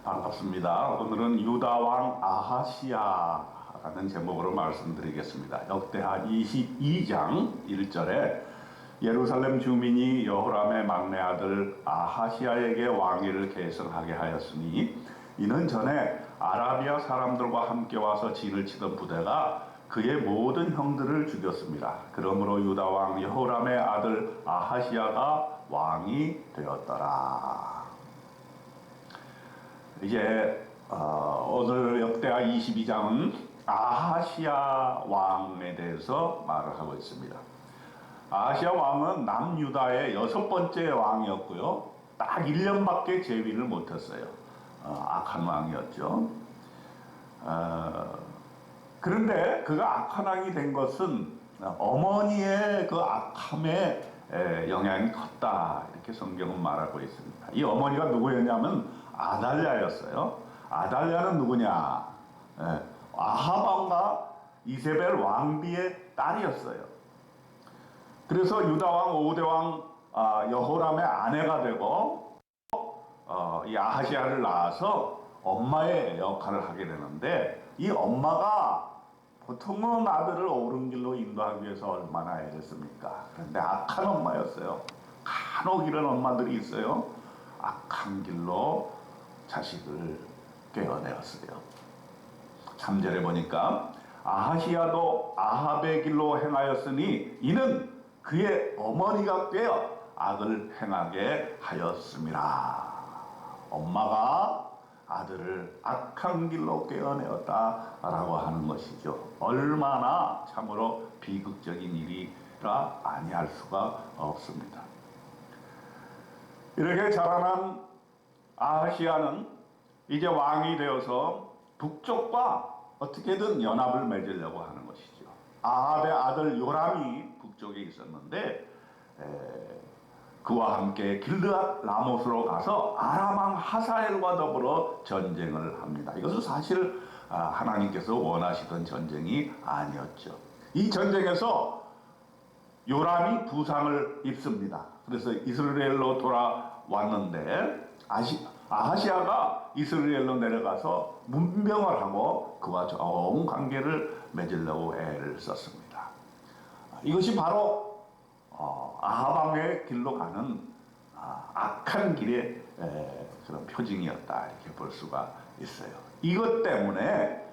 반갑습니다. 오늘은 유다왕 아하시야라는 제목으로 말씀드리겠습니다. 역대하 22장 1절에 예루살렘 주민이 여호람의 막내 아들 아하시야에게 왕위를 계승하게 하였으니 이는 전에 아라비아 사람들과 함께 와서 진을 치던 부대가 그의 모든 형들을 죽였습니다. 그러므로 유다왕 여호람의 아들 아하시야가 왕이 되었더라. 이제 오늘 역대하 22장은 아하시야 왕에 대해서 말을 하고 있습니다. 아하시야 왕은 남유다의 6번째 왕이었고요. 딱 1년밖에 재위를 못했어요. 악한 왕이었죠. 그런데 그가 악한 왕이 된 것은 어머니의 그 악함에 영향이 컸다, 이렇게 성경은 말하고 있습니다. 이 어머니가 누구였냐면 아달랴였어요. 아달랴는 누구냐? 아합 왕과 이세벨 왕비의 딸이었어요. 그래서 유다왕 5대왕 여호람의 아내가 되고 이 아하시야를 낳아서 엄마의 역할을 하게 되는데, 이 엄마가 보통은 아들을 옳은 길로 인도하기 위해서 얼마나 애랬습니까? 그런데 악한 엄마였어요. 간혹 이런 엄마들이 있어요. 악한 길로 자식을 꿰어내었어요. 3절에 보니까 아하시야도 아합의 길로 행하였으니 이는 그의 어머니가 꿰어 악을 행하게 하였음이라. 엄마가 아들을 악한 길로 꿰어내었다라고 하는 것이죠. 얼마나 참으로 비극적인 일이라 아니할 수가 없습니다. 이렇게 자라난 아하시야는 이제 왕이 되어서 북쪽과 어떻게든 연합을 맺으려고 하는 것이죠. 아합의 아들 요람이 북쪽에 있었는데 그와 함께 길르앗 라못으로 가서 아람 왕 하사엘과 더불어 전쟁을 합니다. 이것은 사실 하나님께서 원하시던 전쟁이 아니었죠. 이 전쟁에서 요람이 부상을 입습니다. 그래서 이스라엘로 돌아왔는데 아하시야가 이스라엘로 내려가서 문병을 하고 그와 좋은 관계를 맺으려고 애를 썼습니다. 이것이 바로 아합 왕의 길로 가는 악한 길의 그런 표징이었다, 이렇게 볼 수가 있어요. 이것 때문에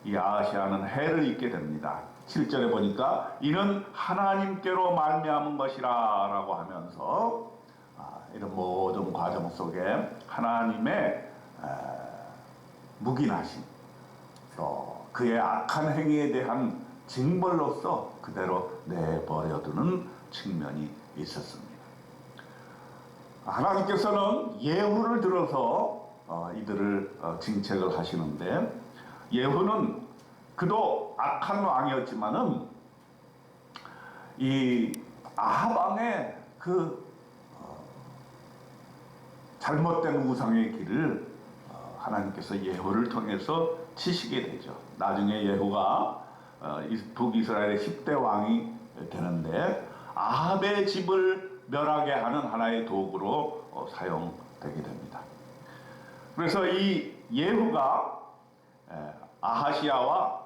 이 아하시야는 해를 입게 됩니다. 7절에 보니까 이는 하나님께로 말미암은 것이라 라고 하면서 이런 모든 과정 속에 하나님의 묵인하심, 또 그의 악한 행위에 대한 징벌로서 그대로 내버려두는 측면이 있었습니다. 하나님께서는 예후를 들어서 이들을 징책을 하시는데, 예후는 그도 악한 왕이었지만은 이 아합 왕의 그 잘못된 우상의 길을 하나님께서 예후를 통해서 치시게 되죠. 나중에 예후가 북이스라엘의 10대 왕이 되는데 아합의 집을 멸하게 하는 하나의 도구로 사용되게 됩니다. 그래서 이 예후가 아하시야와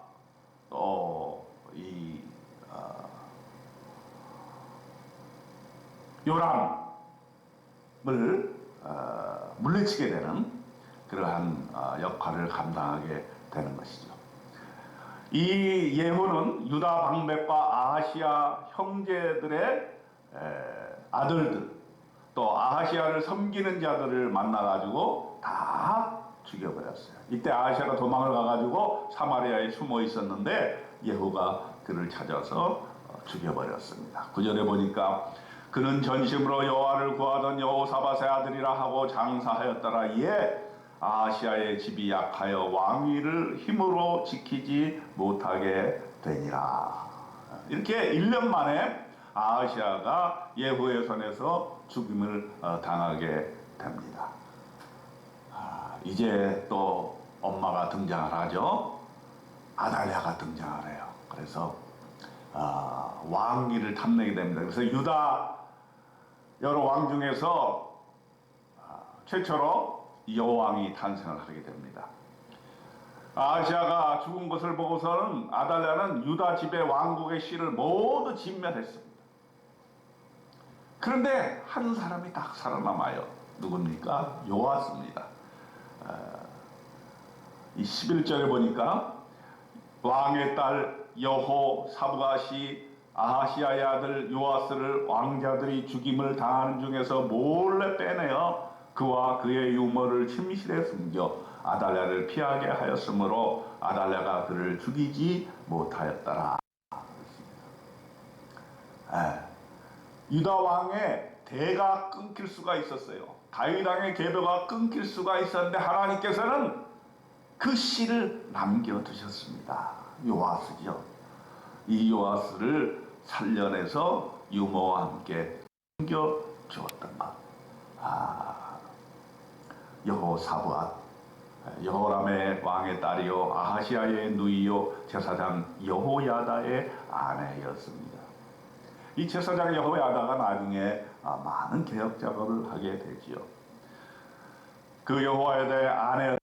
또 이 요람을 물리치게 되는 그러한 역할을 감당하게 되는 것이죠. 이 예후는 유다 방백과 아하시야 형제들의 아들들, 또 아하시야를 섬기는 자들을 만나가지고 다 죽여버렸어요. 이때 아하시야가 도망을 가가지고 사마리아에 숨어 있었는데 예후가 그를 찾아서 죽여버렸습니다. 9절에 보니까 그는 전심으로 여호와를 구하던 여호사밧의 아들이라 하고 장사하였더라. 이에 아하시야의 집이 약하여 왕위를 힘으로 지키지 못하게 되니라. 이렇게 1년 만에 아하시야가 예후의 손에서 죽임을 당하게 됩니다. 이제 또 엄마가 등장을 하죠. 아달랴가 등장을 해요. 그래서 왕위를 탐내게 됩니다. 그래서 유다 여러 왕 중에서 최초로 여왕이 탄생을 하게 됩니다. 아하시아가 죽은 것을 보고서는 아달랴는 유다 지배 왕국의 씨를 모두 진멸했습니다. 그런데 한 사람이 딱 살아남아요. 누굽니까? 요아스입니다. 이 11절에 보니까 왕의 딸 여호사브앗이 아하시아의 아들 요아스를 왕자들이 죽임을 당하는 중에서 몰래 빼내어 그와 그의 유모를 침실에 숨겨 아달랴를 피하게 하였으므로 아달랴가 그를 죽이지 못하였더라. 유다 왕의 대가 끊길 수가 있었어요. 다윗 왕의 계보가 끊길 수가 있었는데 하나님께서는 그 씨를 남겨두셨습니다. 요아스죠. 이 요아스를 살려내서 유모와 함께 숨겨주었던 것. 여호사브앗, 여호람의 왕의 딸이요 아하시아의 누이요 제사장 여호야다의 아내였습니다. 이 제사장 여호야다가 나중에 많은 개혁 작업을 하게 되지요. 그 여호야다의 아내였던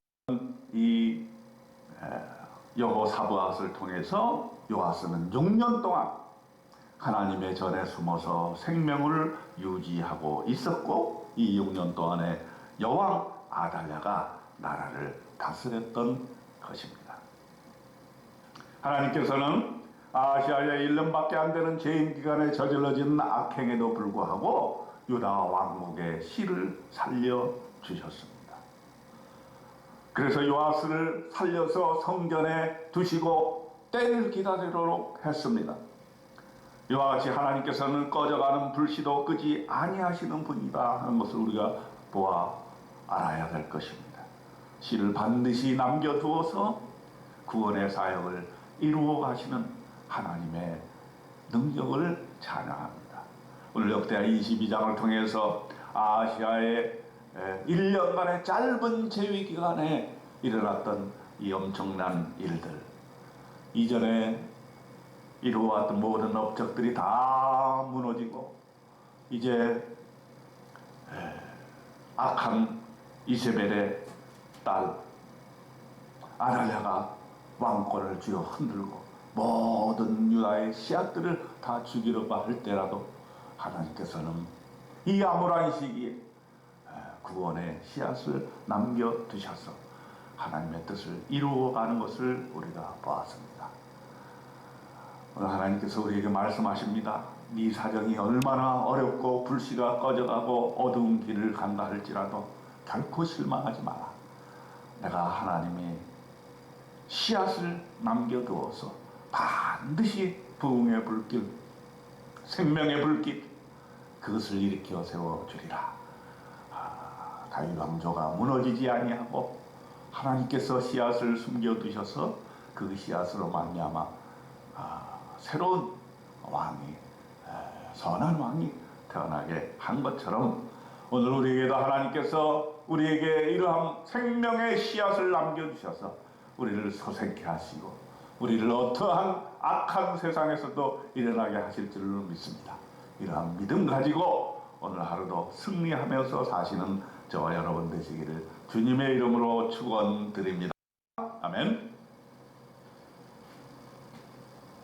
이 여호사브앗을 통해서 요아스는 6년 동안 하나님의 전에 숨어서 생명을 유지하고 있었고, 이 6년 동안에 여왕 아달랴가 나라를 다스렸던 것입니다. 하나님께서는 아하시아의 1년밖에 안 되는 재임 기간에 저질러진 악행에도 불구하고 유다 왕국의 씨를 살려주셨습니다. 그래서 요아스를 살려서 성전에 두시고 때를 기다리도록 했습니다. 이와 같이 하나님께서는 꺼져가는 불씨도 끄지 아니하시는 분이다 하는 것을 우리가 보아 알아야 될 것입니다. 씨를 반드시 남겨두어서 구원의 사역을 이루어 가시는 하나님의 능력을 찬양합니다. 오늘 역대하 22장을 통해서 아시아의 1년간의 짧은 재위 기간에 일어났던 이 엄청난 일들, 이전에 이루어왔던 모든 업적들이 다 무너지고 이제 악한 이세벨의 딸 아달랴가 왕권을 쥐어 흔들고 모든 유다의 씨앗들을 다 죽이려고 할 때라도 하나님께서는 이 암울한 시기에 구원의 씨앗을 남겨두셔서 하나님의 뜻을 이루어가는 것을 우리가 보았습니다. 오늘 하나님께서 우리에게 말씀하십니다. 네 사정이 얼마나 어렵고 불씨가 꺼져가고 어두운 길을 간다 할지라도 결코 실망하지 마라. 내가 하나님이 씨앗을 남겨두어서 반드시 부흥의 불길, 생명의 불길, 그것을 일으켜 세워주리라. 다윗 왕조가 무너지지 아니하고 하나님께서 씨앗을 숨겨두셔서 그 씨앗으로 말미암아 새로운 왕이, 선한 왕이 태어나게 한 것처럼 오늘 우리에게도 하나님께서 우리에게 이러한 생명의 씨앗을 남겨주셔서 우리를 소생케 하시고 우리를 어떠한 악한 세상에서도 일어나게 하실 줄을 믿습니다. 이러한 믿음 가지고 오늘 하루도 승리하면서 사시는 저와 여러분 되시기를 주님의 이름으로 축원드립니다. 아멘.